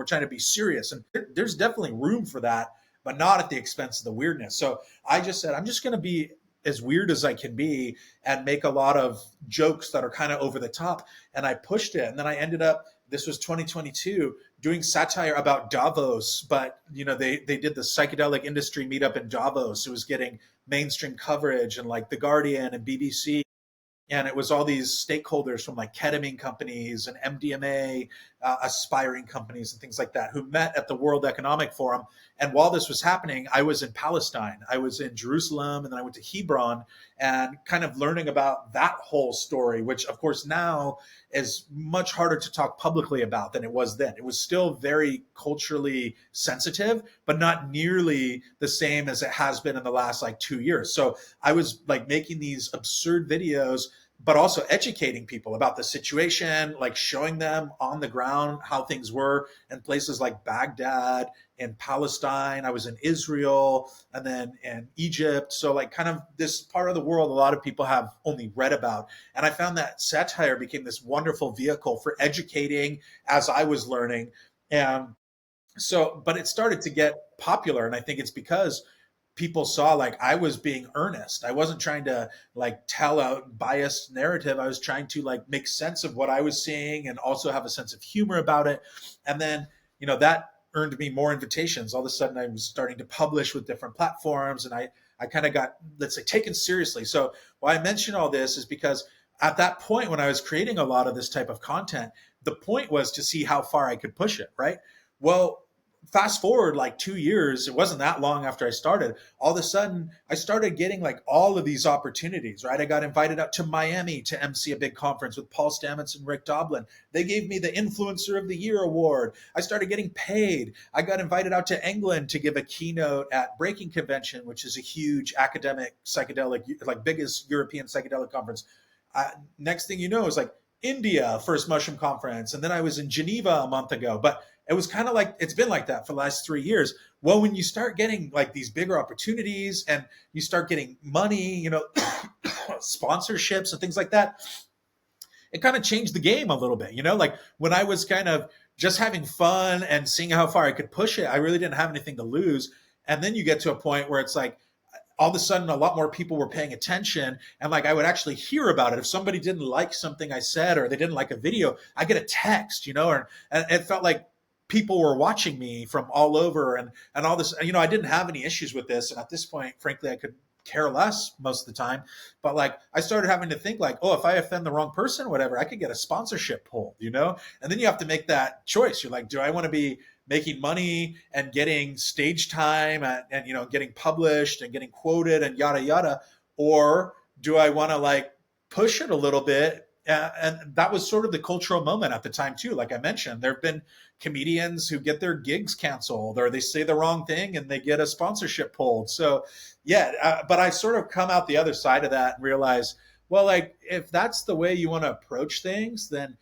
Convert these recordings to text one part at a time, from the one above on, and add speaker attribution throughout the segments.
Speaker 1: we're trying to be serious. And there's definitely room for that, but not at the expense of the weirdness. So I just said, I'm just going to be as weird as I can be and make a lot of jokes that are kind of over the top. And I pushed it. And then I ended up, this was 2022, doing satire about Davos. But, they did the psychedelic industry meetup in Davos. It was getting mainstream coverage and like The Guardian and BBC. And it was all these stakeholders from like ketamine companies and MDMA aspiring companies and things like that who met at the World Economic Forum. And while this was happening, I was in Palestine. I was in Jerusalem, and then I went to Hebron and kind of learning about that whole story, which of course now is much harder to talk publicly about than it was then. It was still very culturally sensitive, but not nearly the same as it has been in the last like 2 years. So I was like making these absurd videos, but also educating people about the situation, like showing them on the ground how things were in places like Baghdad, in Palestine. I was in Israel, and then in Egypt. So like kind of this part of the world a lot of people have only read about. And I found that satire became this wonderful vehicle for educating as I was learning. And so, but it started to get popular. And I think it's because people saw like I was being earnest. I wasn't trying to like tell a biased narrative. I was trying to like make sense of what I was seeing and also have a sense of humor about it. And then, that earned me more invitations. All of a sudden I was starting to publish with different platforms, and I kind of got, let's say, taken seriously. So why I mention all this is because at that point when I was creating a lot of this type of content, the point was to see how far I could push it, right? Well, fast forward like 2 years, it wasn't that long after I started, all of a sudden I started getting like all of these opportunities, right? I got invited out to Miami to MC a big conference with Paul Stamets and Rick Doblin. They gave me the Influencer of the Year award. I started getting paid. I got invited out to England to give a keynote at Breaking Convention, which is a huge academic psychedelic, like biggest European psychedelic conference. Next thing you know is like India first mushroom conference. And then I was in Geneva a month ago. But it was kind of like, it's been like that for the last 3 years. Well, when you start getting like these bigger opportunities and you start getting money, sponsorships and things like that, it kind of changed the game a little bit. Like when I was kind of just having fun and seeing how far I could push it, I really didn't have anything to lose. And then you get to a point where it's like, all of a sudden a lot more people were paying attention, and like I would actually hear about it. If somebody didn't like something I said or they didn't like a video, I get a text, and it felt like people were watching me from all over, and all this. I didn't have any issues with this, and at this point, frankly, I could care less most of the time. But like I started having to think like, oh, if I offend the wrong person, whatever, I could get a sponsorship pulled, and then you have to make that choice. You're like, do I want to be making money and getting stage time and getting published and getting quoted and yada yada, or do I want to like push it a little bit? And that was sort of the cultural moment at the time too. Like I mentioned, there have been comedians who get their gigs canceled, or they say the wrong thing and they get a sponsorship pulled. So yeah, but I sort of come out the other side of that and realize, well, like if that's the way you want to approach things, then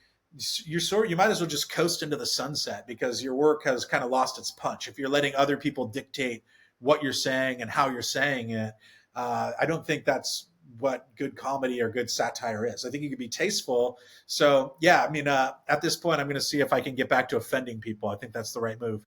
Speaker 1: you might as well just coast into the sunset, because your work has kind of lost its punch. If you're letting other people dictate what you're saying and how you're saying it, I don't think that's what good comedy or good satire is. I think you can be tasteful. So yeah, I mean, at this point, I'm going to see if I can get back to offending people. I think that's the right move.